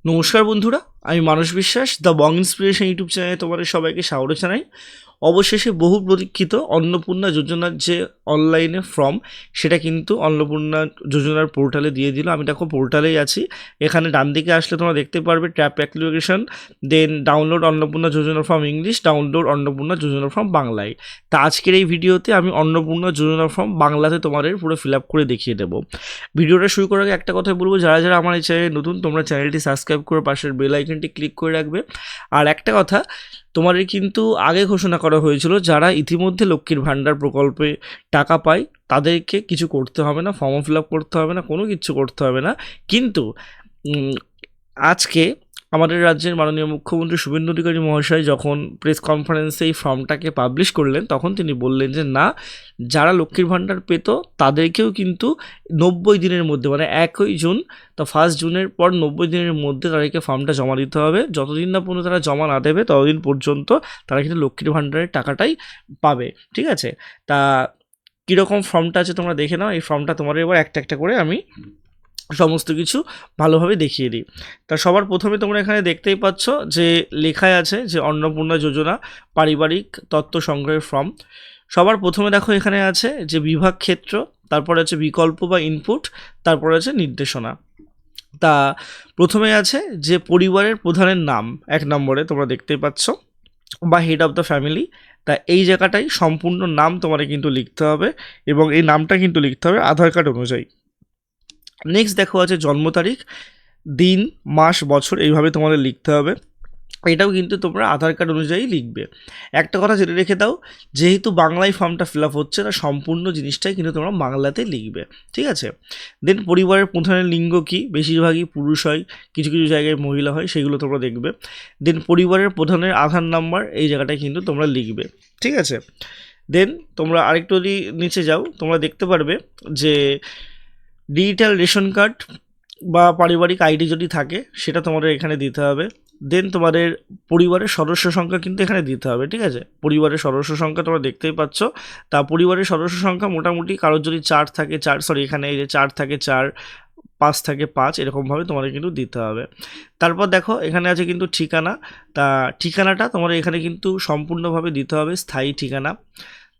নমস্কার বন্ধুরা, আমি মানস বিশ্বাস দ্য বং ইন্সপিরেশন ইউটিউব চ্যানেলে তোমাদের সবাইকে স্বাগত জানাই। অবশেষে বহু প্রতীক্ষিত অন্নপূর্ণা যোজনার যে অনলাইনে ফর্ম, সেটা কিন্তু অন্নপূর্ণা যোজনার পোর্টালে দিয়ে দিল। আমি দেখো পোর্টালেই আছি। এখানে ডান দিকে আসলে তোমরা দেখতে পারবে ট্যাপ অ্যাপ্লিকেশন, দেন ডাউনলোড অন্নপূর্ণা যোজনা ফর্ম ইংলিশ, ডাউনলোড অন্নপূর্ণা যোজনা ফর্ম বাংলায়। তা আজকের এই ভিডিওতে আমি অন্নপূর্ণা যোজনা ফর্ম বাংলাতে তোমাদের পুরো ফিল আপ করে দেখিয়ে দেবো। ভিডিওটা শুরু করার আগে একটা কথা বলবো, যারা যারা আমার এই চ্যানেলে নতুন, তোমরা চ্যানেলটি সাবস্ক্রাইব করে পাশের বেল আইকনটি ক্লিক করে রাখবে। আর একটা কথা, তোমাদের কিন্তু আগে ঘোষণা করা হয়েছিল যারা ইতিমধ্যে লক্ষ্মীর ভাণ্ডার প্রকল্পে টাকা পায় তাদেরকে কিছু করতে হবে না, ফর্ম ফিল আপ করতে হবে না, কোনো কিছু করতে হবে না। কিন্তু আজকে আমাদের রাজ্যের মাননীয় মুখ্যমন্ত্রী শুভেন্দু অধিকারী মহাশয় যখন প্রেস কনফারেন্সে এই ফর্মটাকে পাবলিশ করলেন, তখন তিনি বললেন যে না, যারা লক্ষ্মীর ভাণ্ডার পেত তাদেরকেও কিন্তু 90 দিনের মধ্যে, মানে 1 জুন, তো 1 জুনের পর 90 দিনের মধ্যে তাদেরকে ফর্মটা জমা দিতে হবে। যতদিন না পর্যন্ত তারা জমা না দেবে ততদিন পর্যন্ত তারা কিন্তু লক্ষ্মীর ভাণ্ডারের টাকাটাই পাবে। ঠিক আছে, তা কীরকম ফর্মটা আছে তোমরা দেখে নাও। এই ফর্মটা তোমাদের এবার একটা একটা করে আমি সমস্ত কিছু ভালোভাবে দেখিয়ে দিই। তা সবার প্রথমে তোমরা এখানে দেখতেই পাচ্ছ যে লেখায় আছে যে অন্নপূর্ণা যোজনা পারিবারিক তথ্য সংগ্রহের ফর্ম। সবার প্রথমে দেখো এখানে আছে যে বিভাগ ক্ষেত্র, তারপরে আছে বিকল্প বা ইনপুট, তারপরে আছে নির্দেশনা। তা প্রথমে আছে যে পরিবারের প্রধানের নাম 1 নম্বরে তোমরা দেখতেই পাচ্ছ, বা হেড অফ দ্য ফ্যামিলি। তা এই জায়গাটাই সম্পূর্ণ নাম তোমাদের কিন্তু লিখতে হবে, এবং এই নামটা কিন্তু লিখতে হবে আধার কার্ড অনুযায়ী। নেক্সট দেখো আছে জন্ম তারিখ, দিন, মাস, বছর, এইভাবে তোমাদের লিখতে হবে। এটাও কিন্তু তোমরা আধার কার্ড অনুযায়ী লিখবে। একটা কথা জেনে রেখে দাও, যেহেতু বাংলায় ফর্মটা ফিল আপ হচ্ছে না, সম্পূর্ণ জিনিসটাই কিন্তু তোমরা বাংলাতে লিখবে। ঠিক আছে, দেন পরিবারের প্রধানের লিঙ্গ কী, বেশিরভাগই পুরুষ হয়, কিছু কিছু জায়গায় মহিলা হয়, সেগুলো তোমরা দেখবে। দেন পরিবারের প্রধানের আধার নাম্বার, এই জায়গাটায় কিন্তু তোমরা লিখবে। ঠিক আছে, দেন তোমরা আরেকটু যদি নিচে যাও, তোমরা দেখতে পারবে যে ডিজিটাল রেশন কার্ড বা পারিবারিক আইডি যদি থাকে সেটা তোমাদের এখানে দিতে হবে। দেন তোমাদের পরিবারের সদস্য সংখ্যা কিন্তু এখানে দিতে হবে। ঠিক আছে, পরিবারের সদস্য সংখ্যা তোমরা দেখতেই পাচ্ছ। তা পরিবারের সদস্য সংখ্যা মোটামুটি কারোর যদি 4 থাকে 4, সরি এখানে এই যে 4 থাকে 4, 5 থাকে 5, এরকমভাবে তোমাদের কিন্তু দিতে হবে। তারপর দেখো এখানে আছে কিন্তু ঠিকানা। তা ঠিকানাটা তোমাদের এখানে কিন্তু সম্পূর্ণভাবে দিতে হবে, স্থায়ী ঠিকানা।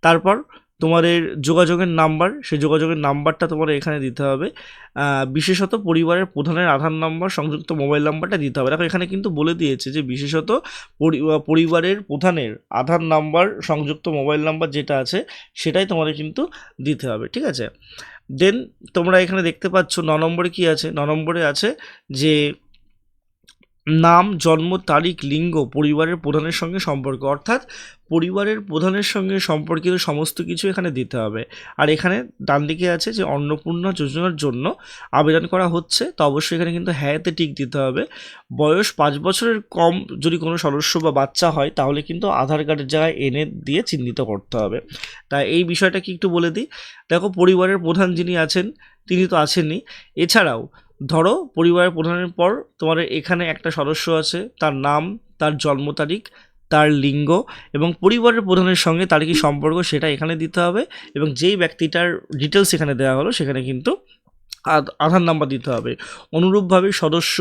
তারপর তোমাদের যোগাযোগের নাম্বার, সেই যোগাযোগের নাম্বারটা তোমাদের এখানে দিতে হবে। বিশেষত পরিবারের প্রধানের আধার নাম্বার সংযুক্ত মোবাইল নাম্বারটা দিতে হবে। দেখো এখানে কিন্তু বলে দিয়েছে যে বিশেষত পরিবারের প্রধানের আধার নাম্বার সংযুক্ত মোবাইল নাম্বার যেটা আছে সেটাই তোমাদের কিন্তু দিতে হবে। ঠিক আছে, দেন তোমরা এখানে দেখতে পাচ্ছ 9 নম্বরে কী আছে। 9 নম্বরে আছে যে নাম, জন্ম তারিখ, লিঙ্গ, পরিবারের প্রধানের সঙ্গে সম্পর্ক, অর্থাৎ পরিবারের প্রধানের সঙ্গে সম্পর্কিত সমস্ত কিছু এখানে দিতে হবে। আর এখানে ডান দিকে আছে যে অন্নপূর্ণা যোজনার জন্য আবেদন করা হচ্ছে, তো অবশ্যই এখানে কিন্তু হ্যাঁতে টিক দিতে হবে। বয়স 5 বছরের কম যদি কোনো সদস্য বা বাচ্চা হয় তাহলে কিন্তু আধার কার্ডের জায়গায় এনে দিয়ে চিহ্নিত করতে হবে। তাই এই বিষয়টা কি একটু বলে দিই। দেখো পরিবারের প্রধান যিনি আছেন তিনি তো আছেনই, এছাড়াও ধরো পরিবারের প্রধানের পর তোমাদের এখানে একটা সদস্য আছে, তার নাম, তার জন্ম তারিখ, তার লিঙ্গ এবং পরিবারের প্রধানের সঙ্গে তার কি সম্পর্ক সেটা এখানে দিতে হবে। এবং যেই ব্যক্তিটার ডিটেলস এখানে দেওয়া হলো সেখানে কিন্তু আধার নাম্বার দিতে হবে। অনুরূপভাবে সদস্য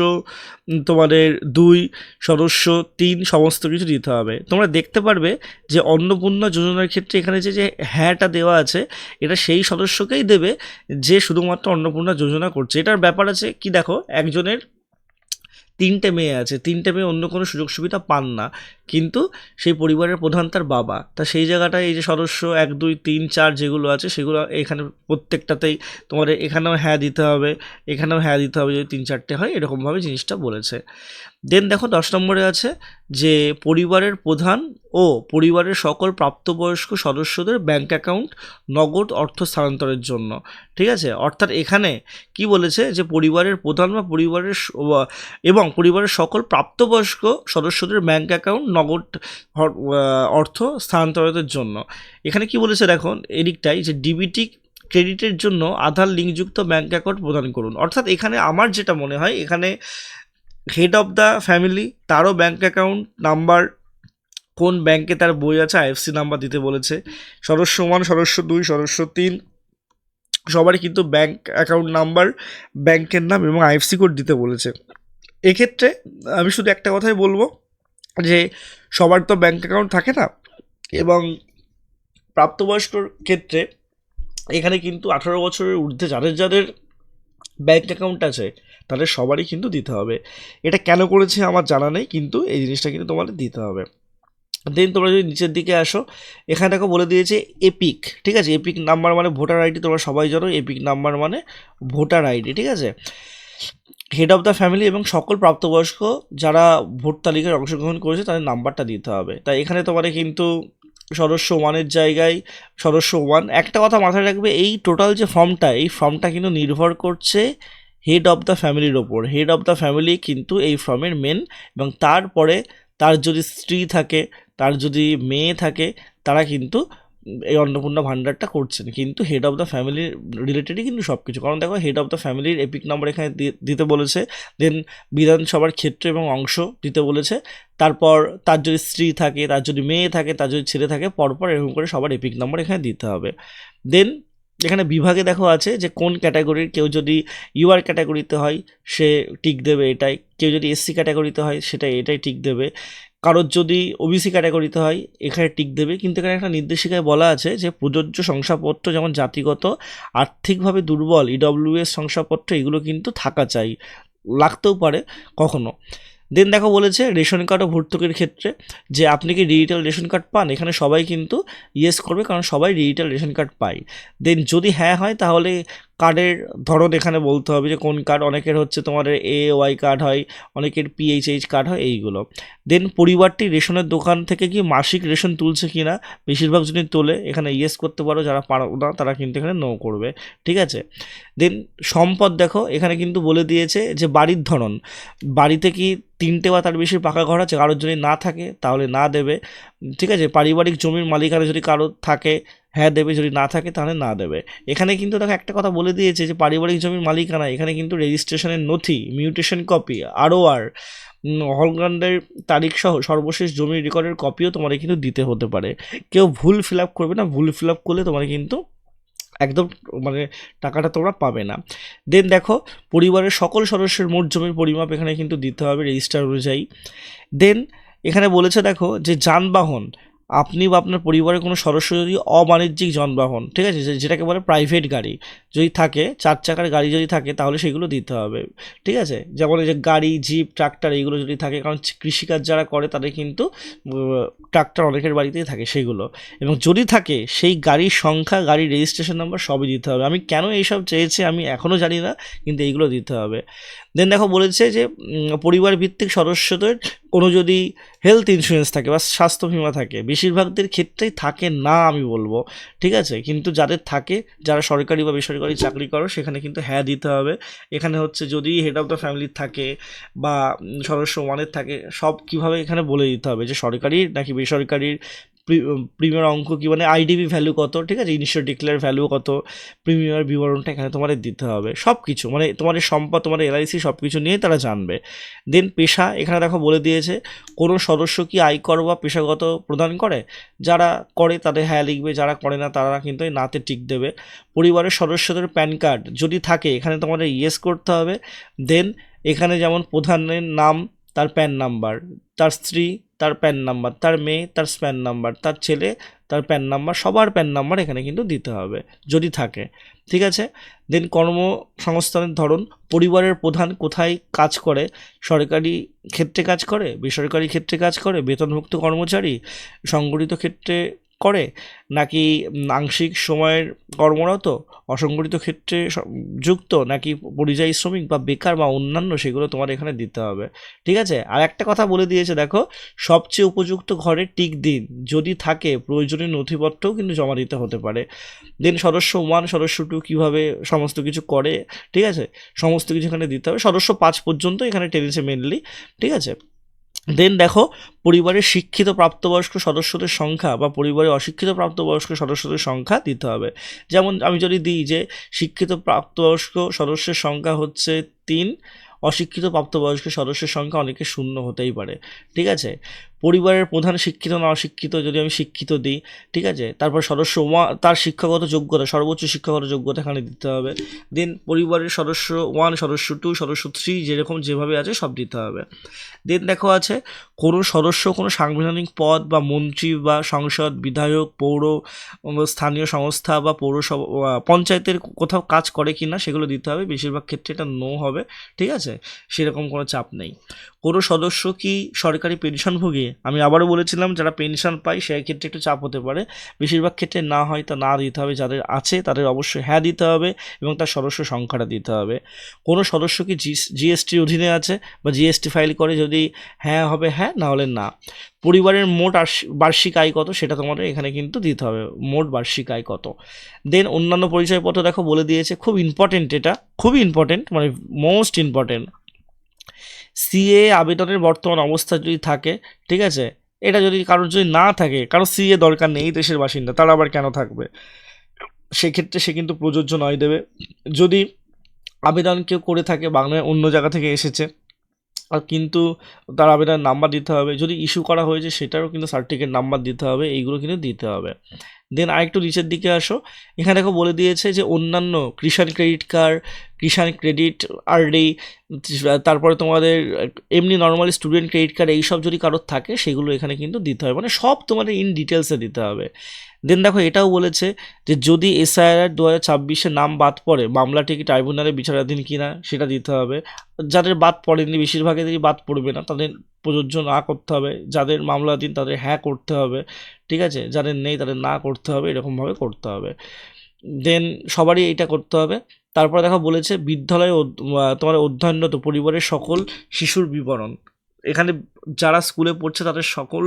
তোমাদের 2, সদস্য 3 সমস্ত কিছু দিতে হবে। তোমরা দেখতে পারবে যে অন্নপূর্ণা যোজনার ক্ষেত্রে এখানে যে হ্যাঁটা দেওয়া আছে, এটা সেই সদস্যকেই দেবে যে শুধুমাত্র অন্নপূর্ণা যোজনা করছে। এটার ব্যাপার আছে কি, দেখো একজনের 3টে মেয়ে আছে, 3টে মেয়ে অন্য কোনো সুযোগ সুবিধা পান না, কিন্তু সেই পরিবারের প্রধান তার বাবা। তা সেই জায়গাটায় এই যে সদস্য 1, 2, 3, 4 যেগুলো আছে সেগুলো এখানে প্রত্যেকটাতেই তোমাদের এখানেও হ্যাঁ দিতে হবে, এখানেও হ্যাঁ দিতে হবে যদি 3-4টে হয়, এরকমভাবে জিনিসটা বলেছে। দেন দেখো 10 নম্বরে আছে যে পরিবারের প্রধান ও পরিবারের সকল প্রাপ্তবয়স্ক সদস্যদের ব্যাঙ্ক অ্যাকাউন্ট নগদ অর্থ স্থানান্তরের জন্য। ঠিক আছে, অর্থাৎ এখানে কি বলেছে যে পরিবারের প্রধান বা পরিবারের এবং পরিবারের সকল প্রাপ্তবয়স্ক সদস্যদের ব্যাঙ্ক অ্যাকাউন্ট নগদ অর্থ স্থানান্তরের জন্য। এখানে কি বলেছে দেখো এদিকটাই যে ডিবিটি ক্রেডিটের জন্য আধার লিঙ্কযুক্ত ব্যাঙ্ক অ্যাকাউন্ট প্রদান করুন। অর্থাৎ এখানে আমার যেটা মনে হয়, এখানে হেড অফ দ্য ফ্যামিলি তারও ব্যাঙ্ক অ্যাকাউন্ট নাম্বার, কোন ব্যাংকে তার বই আছে, আইএফসি নাম্বার দিতে বলেছে। সদস্য 1, সদস্য 2, সদস্য 3 সবারই কিন্তু ব্যাঙ্ক অ্যাকাউন্ট নাম্বার, ব্যাংকের নাম এবং আইএফসি কোড দিতে বলেছে। এক্ষেত্রে আমি শুধু একটা কথাই বলবো যে সবার তো ব্যাঙ্ক অ্যাকাউন্ট থাকে না, এবং প্রাপ্তবয়স্কর ক্ষেত্রে এখানে কিন্তু 18 বছরের ঊর্ধ্বে যাদের যাদের ব্যাঙ্ক অ্যাকাউন্ট আছে তাদের সবারই কিন্তু দিতে হবে। এটা কেন করেছে আমার জানা নেই, কিন্তু এই জিনিসটা কিন্তু তোমাদের দিতে হবে। দেন তোমরা যদি নিচের দিকে আসো, এখানে দেখো বলে দিয়েছে এপিক, ঠিক আছে। এপিক নাম্বার মানে ভোটার আইডি, তোমরা সবাই জানো এপিক নাম্বার মানে ভোটার আইডি, ঠিক আছে। হেড অফ দ্য ফ্যামিলি এবং সকল প্রাপ্তবয়স্ক যারা ভোট তালিকায় অংশগ্রহণ করেছে তাদের নাম্বারটা দিতে হবে। তাই এখানে তোমাদের কিন্তু সদস্য ওয়ানের জায়গায় সদস্য ওয়ান। একটা কথা মাথায় রাখবে, এই টোটাল যে ফর্মটা, এই ফর্মটা কিন্তু নির্ভর করছে হেড অফ দ্য ফ্যামিলির ওপর। হেড অফ দ্য ফ্যামিলি কিন্তু এই ফর্মের মেন, এবং তারপরে তার যদি স্ত্রী থাকে, তার যদি মেয়ে থাকে, তারা কিন্তু এই অন্নপূর্ণা ভাণ্ডারটা করছেন। কিন্তু হেড অফ দ্য ফ্যামিলির রিলেটেডই কিন্তু সব কিছু, কারণ দেখো হেড অফ দ্য ফ্যামিলির এপিক নাম্বার এখানে দিতে বলেছে, দেন বিধানসভার ক্ষেত্র এবং অংশ দিতে বলেছে, তারপর তার যদি স্ত্রী থাকে, তার যদি মেয়ে থাকে, তার যদি ছেলে থাকে, পরপর এরকম করে সবার এপিক নাম্বার এখানে দিতে হবে। দেন এখানে বিভাগে দেখো আছে যে কোন ক্যাটাগরির, কেউ যদি ইউআর ক্যাটাগরিতে হয় সে টিক দেবে এটাই, কেউ যদি এসসি ক্যাটাগরিতে হয় সেটা এটাই টিক দেবে, কারোর যদি ওবিসি ক্যাটাগরিতে হয় এখানে টিক দেবে। কিন্তু এখানে একটা নির্দেশিকায় বলা আছে যে প্রযোজ্য শংসাপত্র যেমন জাতিগত, আর্থিকভাবে দুর্বল, ইডব্লিউএস শংসাপত্র এগুলো কিন্তু থাকা চাই, লাগতেও পারে কখনো। দেন দেখো বলেছে রেশন কার্ড ও ভর্তুকির ক্ষেত্রে যে আপনি কি ডিজিটাল রেশন কার্ড পান, এখানে সবাই কিন্তু ইয়েস করবে, কারণ সবাই ডিজিটাল রেশন কার্ড পায়। দেন যদি হ্যাঁ হয় তাহলে কার্ডের ধরন এখানে বলতে হবে যে কোন কার্ড, অনেকের হচ্ছে তোমার AOY কার্ড হয়, অনেকের PHH কার্ড হয়, এইগুলো। দেন পরিবারটি রেশনের দোকান থেকে কি মাসিক রেশন তুলছে কি না, বেশিরভাগ যদি তোলে এখানে ইয়েস করতে পারো, যারা পারো না তারা কিন্তু এখানে নো করবে, ঠিক আছে। দেন সম্পদ দেখো এখানে কিন্তু বলে দিয়েছে যে বাড়ির ধরন, বাড়িতে কি 3টে বা তার বেশি পাকা ঘর আছে, কারোর যদি না থাকে তাহলে না দেবে, ঠিক আছে। পারিবারিক জমির মালিকানা যদি কারোর থাকে হ্যাঁ দেবে, যদি না থাকে তাহলে না দেবে। এখানে কিন্তু দেখো একটা কথা বলে দিয়েছে যে পারিবারিক জমির মালিকানা এখানে কিন্তু রেজিস্ট্রেশনের নথি, মিউটেশন কপি, ROR, হলগ্রান্ডের তারিখ সহ সর্বশেষ জমির রেকর্ডের কপিও তোমার কিন্তু দিতে হতে পারে। কেউ ভুল ফিল আপ করবে না, ভুল ফিল আপ করলে তোমার কিন্তু একদম মানে টাকাটা তোমরা পাবে না। দেন দেখো পরিবারের সকল সদস্যের মোট জমির পরিমাপ এখানে কিন্তু দিতে হবে রেজিস্টার অনুযায়ী। দেন এখানে বলেছে দেখো যে যানবাহন, আপনি বা আপনার পরিবারের কোনো সদস্য যদি অবাণিজ্যিক যানবাহন, ঠিক আছে, যেটাকে বলে প্রাইভেট গাড়ি যদি থাকে, 4 চাকার গাড়ি যদি থাকে তাহলে সেগুলো দিতে হবে, ঠিক আছে। যেমন এই যে গাড়ি, জিপ, ট্রাক্টর এইগুলো যদি থাকে, কারণ কৃষিকাজ যারা করে তাদের কিন্তু ট্রাক্টর অনেকের বাড়িতেই থাকে সেগুলো, এবং যদি থাকে সেই গাড়ির সংখ্যা, গাড়ির রেজিস্ট্রেশন নাম্বার সবই দিতে হবে। আমি কেন এইসব চেয়েছি আমি এখনও জানি না, কিন্তু এইগুলো দিতে হবে। দেন দেখো বলেছে যে পরিবার ভিত্তিক সদস্যদের কোনো যদি হেলথ ইন্স্যুরেন্স থাকে বা স্বাস্থ্য বিমা থাকে, বেশিরভাগদের ক্ষেত্রেই থাকে না আমি বলবো, ঠিক আছে। কিন্তু যাদের থাকে, যারা সরকারি বা বেসরকারি চাকরি করো সেখানে কিন্তু হ্যাঁ দিতে হবে। এখানে হচ্ছে যদি হেড অফ দ্য ফ্যামিলির থাকে বা সদস্য ওয়ানের থাকে, সব কীভাবে এখানে বলে দিতে হবে যে সরকারি নাকি বেসরকারির, প্রিমিয়ার অঙ্ক কী, মানে আইডিবি ভ্যালু কত, ঠিক আছে, ইনিশিয়াল ডিক্লেয়ার ভ্যালু কত, প্রিমিয়ার বিবরণটা এখানে তোমাদের দিতে হবে, সব কিছু মানে তোমাদের সম্পদ, তোমাদের LIC সব কিছু নিয়ে তারা জানবে। দেন পেশা, এখানে দেখো বলে দিয়েছে কোনো সদস্য কি আয়কর বা পেশাগত প্রদান করে, যারা করে তাদের হ্যাঁ লিখবে, যারা করে না তারা কিন্তু এই নাতে টিক দেবে। পরিবারের সদস্যদের প্যান কার্ড যদি থাকে এখানে তোমাদের ইয়েস করতে হবে। দেন এখানে যেমন প্রধানের নাম, তার প্যান নাম্বার, তার স্ত্রী তার প্যান নাম্বার, তার মেয়ে তার প্যান নাম্বার, তার ছেলে তার প্যান নাম্বার, সবার প্যান নাম্বার এখানে কিন্তু দিতে হবে যদি থাকে, ঠিক আছে। দেন কর্মসংস্থানের ধরন, পরিবারের প্রধান কোথায় কাজ করে, সরকারি ক্ষেত্রে কাজ করে, বেসরকারি ক্ষেত্রে কাজ করে, বেতনভুক্ত কর্মচারী, সংগঠিত ক্ষেত্রে করে, নাকি আংশিক সময়ের কর্মরত, অসংগঠিত ক্ষেত্রে যুক্ত, নাকি পরিযায়ী শ্রমিক বা বেকার বা অন্যান্য, সেগুলো তোমার এখানে দিতে হবে, ঠিক আছে। আর একটা কথা বলে দিয়েছে দেখো, সবচেয়ে উপযুক্ত ঘরে টিক দিন, যদি থাকে প্রয়োজনীয় নথিপত্রও কিন্তু জমা দিতে হতে পারে। দেন সদস্য 1 সদস্য 2 কীভাবে সমস্ত কিছু করে, ঠিক আছে, সমস্ত কিছু এখানে দিতে হবে। সদস্য 5 পর্যন্ত এখানে টেনেছে মেনলি, ঠিক আছে। দেন দেখো পরিবারের শিক্ষিত প্রাপ্তবয়স্ক সদস্যদের সংখ্যা বা পরিবারের অশিক্ষিত প্রাপ্তবয়স্ক সদস্যদের সংখ্যা দিতে হবে। যেমন আমি যদি দিই যে শিক্ষিত প্রাপ্তবয়স্ক সদস্যের সংখ্যা হচ্ছে 3, অশিক্ষিত প্রাপ্তবয়স্ক সদস্যের সংখ্যা অনেকে শূন্য হতেই পারে, ঠিক আছে। পরিবারের প্রধান শিক্ষিত না অশিক্ষিত, যদি আমি শিক্ষিত দিই, ঠিক আছে। তারপর সদস্য তার শিক্ষাগত যোগ্যতা, সর্বোচ্চ শিক্ষাগত যোগ্যতা এখানে দিতে হবে। দেন পরিবারের সদস্য 1, সদস্য 2, সদস্য 3 যেরকম যেভাবে আছে সব দিতে হবে। দেন দেখো আছে কোনো সদস্য কোনো সাংবিধানিক পদ বা মন্ত্রী বা সংসদ, বিধায়ক, পৌর স্থানীয় সংস্থা বা পৌরসভা পঞ্চায়েতের কোথাও কাজ করে কি না সেগুলো দিতে হবে। বেশিরভাগ ক্ষেত্রে এটা নো হবে, ঠিক আছে, সেরকম কোনো চাপ নেই। কোনো সদস্য কি সরকারি পেনশনভোগী, আমি আবারও বলেছিলাম যারা পেনশন পায় সেই ক্ষেত্রে একটু চাপ হতে পারে, বেশিরভাগ ক্ষেত্রে না হয় তা না দিতে হবে। যাদের আছে তাদের অবশ্যই হ্যাঁ দিতে হবে এবং তার সদস্য সংখ্যাটা দিতে হবে। কোনো সদস্য কি জিএসটির অধীনে আছে বা জিএসটি ফাইল করে, যদি হ্যাঁ হবে হ্যাঁ, না হলে না। পরিবারের মোট বার্ষিক আয় কত সেটা তোমাদের এখানে কিন্তু দিতে হবে, মোট বার্ষিক আয় কত। দেন অন্যান্য পরিচয়পত্র দেখো বলে দিয়েছে, খুব ইম্পর্টেন্ট, এটা খুবই ইম্পর্টেন্ট, মানে মোস্ট ইম্পর্টেন্ট। সিএ আবেদনের বর্তমান অবস্থা যদি থাকে, ঠিক আছে, এটা যদি কারোর যদি না থাকে, কারো সিএ দরকার নেই, দেশের বাসিন্দা, তারা আবার কেন থাকবে, সেক্ষেত্রে সে কিন্তু প্রযোজ্য নয় দেবে। যদি আবেদন কেউ করে থাকে বাংলায় অন্য জায়গা থেকে এসেছে, আর কিন্তু তার আবেদন নাম্বার দিতে হবে, যদি ইস্যু করা হয়েছে সেটারও কিন্তু সার্টিফিকেট নাম্বার দিতে হবে, এইগুলো কিন্তু দিতে হবে। দেন আরেকটু নিচের দিকে আসো, এখানে দেখো বলে দিয়েছে যে অন্যান্য কিষাণ ক্রেডিট কার্ড, কিষাণ ক্রেডিট আরডি, তারপরে তোমাদের এমনি নর্মালি স্টুডেন্ট ক্রেডিট কার্ড, এইসব যদি কারোর থাকে সেগুলো এখানে কিন্তু দিতে হবে, মানে সব তোমাদের ইন ডিটেলসে দিতে হবে। দেন দেখো এটাও বলেছে যে যদি এসআইআর 2026-এ নাম বাদ পড়ে, মামলাটি কি ট্রাইব্যুনালে বিচারাধীন কিনা সেটা দিতে হবে। যাদের বাদ পড়েনি, বেশিরভাগেরই বাদ পড়বে না, তাদের প্রযোজ্য না করতে হবে। যাদের মামলাধীন তাদের হ্যাঁ করতে হবে, ঠিক আছে, যাদের নেই তাদের না করতে হবে, এরকমভাবে করতে হবে। দেন সবারই এইটা করতে হবে। তারপরে দেখো বলেছে বিদ্যালয়ে তোমার অধ্যয়নরত পরিবারের সকল শিশুর বিবরণ, এখানে যারা স্কুলে পড়ছে তাদের সকল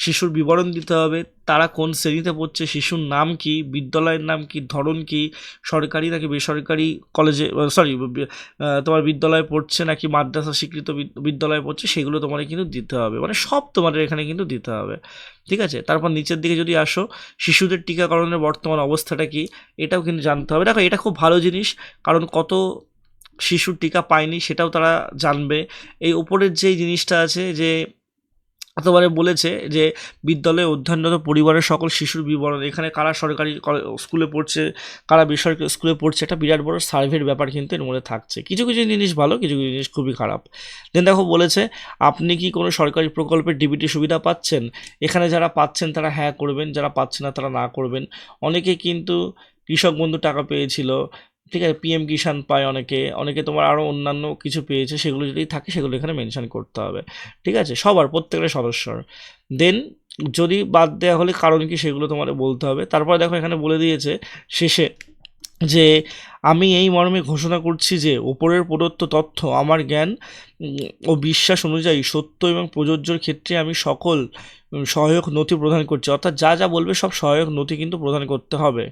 শিশুর বিবরণ দিতে হবে, তারা কোন শ্রেণীতে পড়ছে, শিশুর নাম কি, বিদ্যালয়ের নাম কি, ধরন কি, সরকারি নাকি বেসরকারি কলেজে, সরি, তোমার বিদ্যালয়ে পড়ছে নাকি মাদ্রাসা স্বীকৃত বিদ্যালয়ে পড়ছে, সেগুলো তোমাদের কিন্তু দিতে হবে, মানে সব তোমাদের এখানে কিন্তু দিতে হবে, ঠিক আছে। তারপর নিচের দিকে যদি আসো, শিশুদের টিকাকরণের বর্তমান অবস্থাটা কি, এটাও কিন্তু জানতে হবে। দেখো এটা খুব ভালো জিনিস, কারণ কত শিশুর টিকা পায়নি সেটাও তারা জানবে। এই উপরের যেই জিনিসটা আছে যে তোমাদের বলেছে যে বিদ্যালয়ে অধ্যয়নরত পরিবারের সকল শিশুর বিবরণ, এখানে কারা সরকারি স্কুলে পড়ছে, কারা বেসরকারি স্কুলে পড়ছে, একটা বিরাট বড় সার্ভের ব্যাপার কিন্তু এর মধ্যে থাকছে। কিছু কিছু জিনিস ভালো, কিছু কিছু জিনিস খুবই খারাপ। দেন দেখো বলেছে আপনি কি কোনো সরকারি প্রকল্পের ডিবিটি সুবিধা পাচ্ছেন, এখানে যারা পাচ্ছেন তারা হ্যাঁ করবেন, যারা পাচ্ছে না তারা না করবেন। অনেকে কিন্তু কৃষক বন্ধু টাকা পেয়েছিল, ঠিক আছে, পিএম কিষাণ পায় অনেকে, অনেকে তোমার আরও অন্যান্য কিছু পেয়েছে, সেগুলো যদি থাকে সেগুলো এখানে মেনশন করতে হবে, ঠিক আছে, সবার প্রত্যেকটা সদস্যর। দেন যদি বাদ দেওয়া হলে কারণ কি সেগুলো তোমাদের বলতে হবে। তারপর দেখো এখানে বলে দিয়েছে শেষে যে আমি এই মর্মে ঘোষণা করছি যে ওপরের প্রদত্ত তথ্য আমার জ্ঞান ও বিশ্বাস অনুযায়ী সত্য এবং প্রযোজ্যর ক্ষেত্রে আমি সকল সহায়ক নথি প্রদান করছি, অর্থাৎ যা যা বলবে সব সহায়ক নথি কিন্তু প্রদান করতে হবে।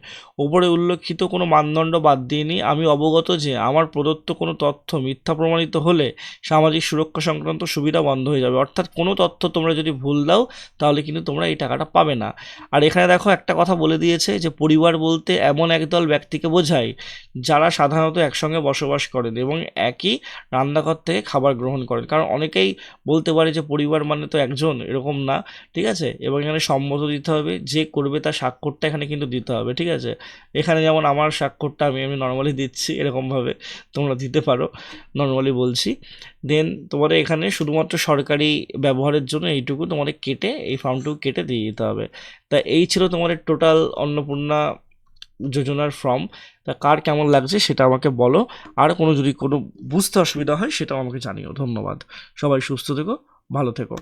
ওপরে উল্লেখিত কোনো মানদণ্ড বাদ দিইনি। আমি অবগত যে আমার প্রদত্ত কোনো তথ্য মিথ্যা প্রমাণিত হলে সামাজিক সুরক্ষা সংক্রান্ত সুবিধা বন্ধ হয়ে যাবে, অর্থাৎ কোনো তথ্য তোমরা যদি ভুল দাও তাহলে কিন্তু তোমরা এই টাকাটা পাবে না। আর এখানে দেখো একটা কথা বলে দিয়েছে যে পরিবার বলতে এমন একদল ব্যক্তিকে বোঝায় যারা সাধারণত একসঙ্গে বসবাস করেন এবং একই রান্নাঘর থেকে খাবার গ্রহণ করেন, কারণ অনেকেই বলতে পারে যে পরিবার মানে তো একজন, এরকম না, ঠিক আছে। এবং এখানে সম্মত দিতে হবে, যে করবে তার স্বাক্ষরটা এখানে কিন্তু দিতে হবে, ঠিক আছে। এখানে যেমন আমার স্বাক্ষরটা আমি নর্মালি দিচ্ছি, এরকমভাবে তোমরা দিতে পারো, নর্মালি বলছি। দেন তোমাদের এখানে শুধুমাত্র সরকারি ব্যবহারের জন্য এইটুকু তোমাদের কেটে, এই ফর্মটুকু কেটে দিয়ে দিতে হবে। তা এই ছিল তোমাদের টোটাল অন্নপূর্ণা যোজনার ফর্ম। তা কার কেমন লাগছে সেটা আমাকে বলো, আর কোনো যদি কোনো বুঝতে অসুবিধা হয় সেটাও আমাকে জানিও। ধন্যবাদ, সবাই সুস্থ থেকো, ভালো থেকো।